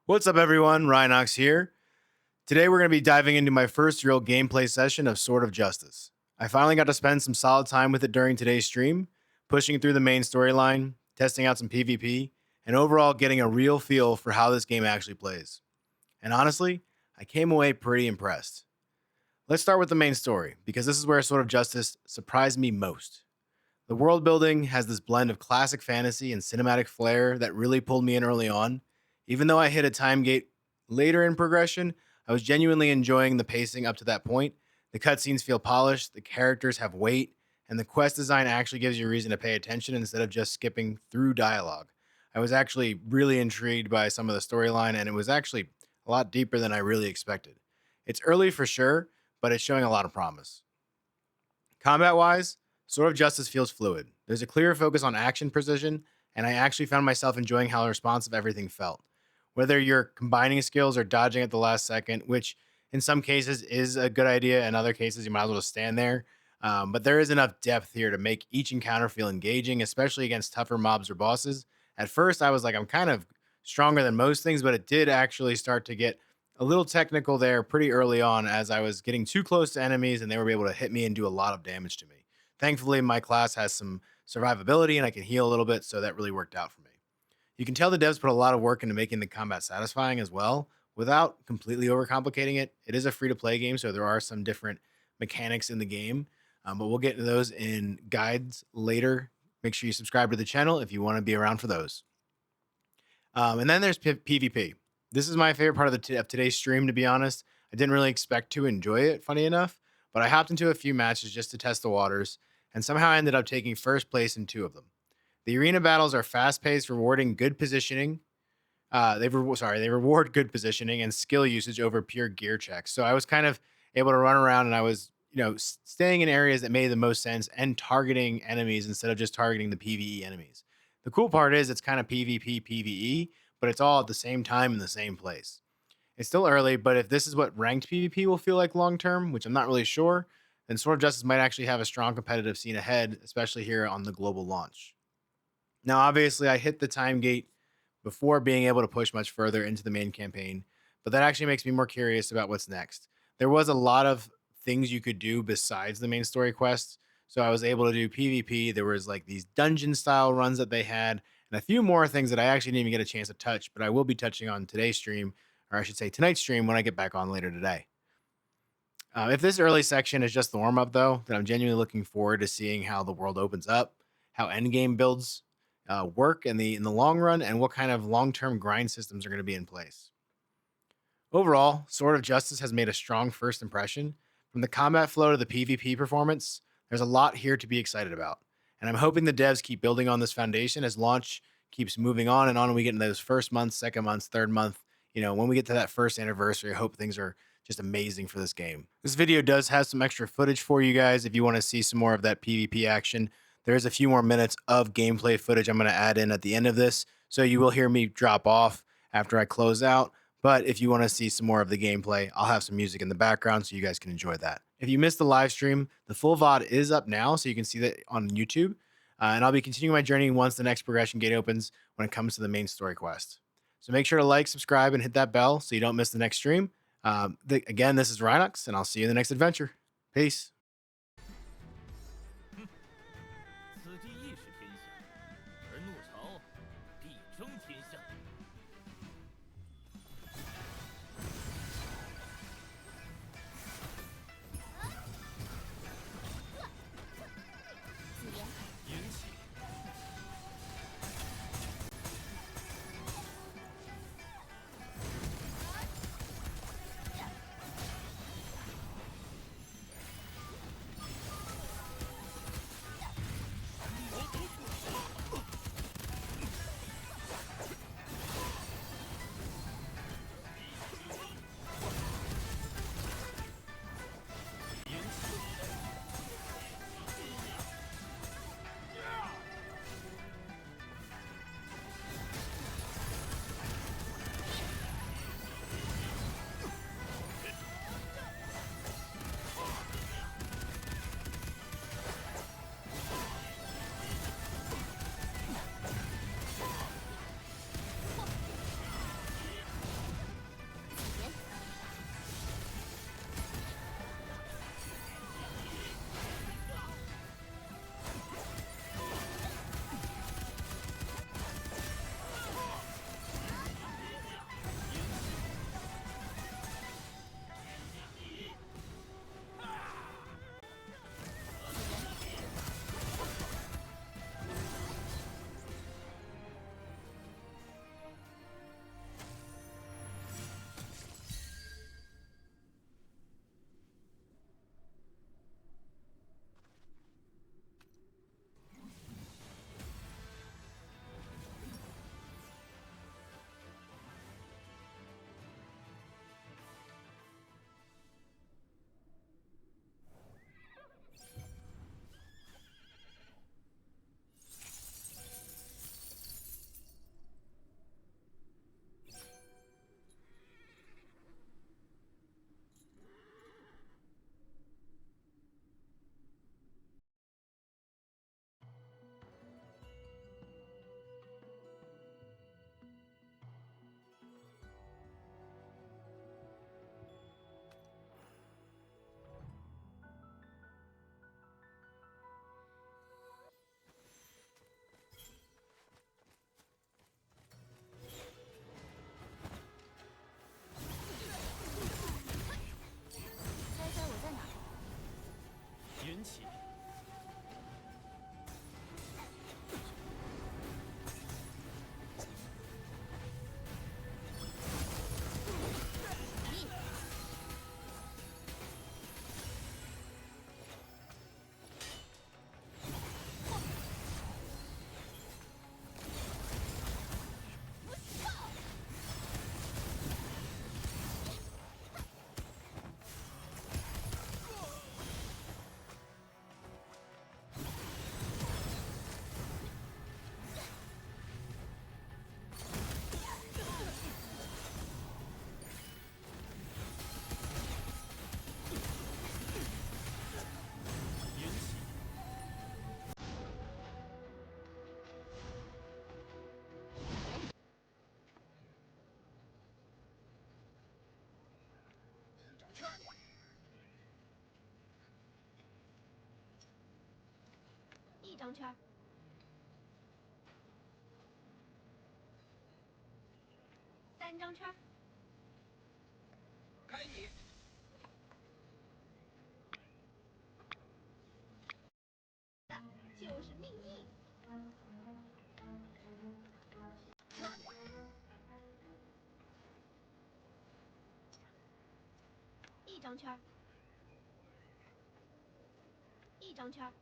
What's up, everyone? Rynox here. Today, we're going to be diving into my first real gameplay session of Sword of Justice. I finally got to spend some solid time with it during today's stream, pushing through the main storyline, testing out some PvP, and overall getting a real feel for how this game actually plays. And honestly, I came away pretty impressed. Let's start with the main story, because this is where Sword of Justice surprised me most. The world building has this blend of classic fantasy and cinematic flair that really pulled me in early on. Even though I hit a time gate later in progression, I was genuinely enjoying the pacing up to that point. The cutscenes feel polished, the characters have weight, and the quest design actually gives you a reason to pay attention instead of just skipping through dialogue. I was actually really intrigued by some of the storyline, and it was actually a lot deeper than I really expected. It's early for sure, but it's showing a lot of promise. Combat wise, Sword of Justice feels fluid. There's a clear focus on action precision, and I actually found myself enjoying how responsive everything felt. Whether you're combining skills or dodging at the last second, which in some cases is a good idea, in other cases, you might as well just stand there. But there is enough depth here to make each encounter feel engaging, especially against tougher mobs or bosses. At first, I was like, I'm kind of stronger than most things, but it did actually start to get a little technical there pretty early on as I was getting too close to enemies and they were able to hit me and do a lot of damage to me. Thankfully, my class has some survivability and I can heal a little bit, so that really worked out for me. You can tell the devs put a lot of work into making the combat satisfying as well without completely overcomplicating it. It is a free to play game, so there are some different mechanics in the game, but we'll get into those in guides later. Make sure you subscribe to the channel if you want to be around for those. And then there's PvP. This is my favorite part of of today's stream, to be honest. I didn't really expect to enjoy it, funny enough, but I hopped into a few matches just to test the waters, and somehow I ended up taking first place in two of them. The arena battles are fast-paced, rewarding good positioning. They reward good positioning and skill usage over pure gear checks. So I was kind of able to run around, and I was, staying in areas that made the most sense and targeting enemies instead of just targeting the PvE enemies. The cool part is it's kind of PvP, PvE, but it's all at the same time in the same place. It's still early, but if this is what ranked PvP will feel like long term, which I'm not really sure, then Sword of Justice might actually have a strong competitive scene ahead, especially here on the global launch. Now, obviously, I hit the time gate before being able to push much further into the main campaign, but that actually makes me more curious about what's next. There was a lot of things you could do besides the main story quests. So I was able to do PvP. There was like these dungeon style runs that they had, and a few more things that I actually didn't even get a chance to touch, but I will be touching on today's stream, or I should say tonight's stream when I get back on later today. If this early section is just the warm up, though, then I'm genuinely looking forward to seeing how the world opens up, how endgame builds work in the long run, and what kind of long term grind systems are going to be in place. Overall, Sword of Justice has made a strong first impression. From the combat flow to the PvP performance, there's a lot here to be excited about. And I'm hoping the devs keep building on this foundation as launch keeps moving on and we get into those first month, second month, third month. When we get to that first anniversary, I hope things are just amazing for this game. This video does have some extra footage for you guys if you want to see some more of that PvP action. There's a few more minutes of gameplay footage I'm going to add in at the end of this, so you will hear me drop off after I close out. But if you want to see some more of the gameplay, I'll have some music in the background so you guys can enjoy that. If you missed the live stream, the full VOD is up now, so you can see that on YouTube. And I'll be continuing my journey once the next progression gate opens when it comes to the main story quest. So make sure to like, subscribe, and hit that bell so you don't miss the next stream. Again, this is Rynox, and I'll see you in the next adventure. Peace. 此地亦是天下，而怒潮必争天下。引起。张圈儿，三张圈儿，开你！就是命硬。一张圈儿，一张圈儿，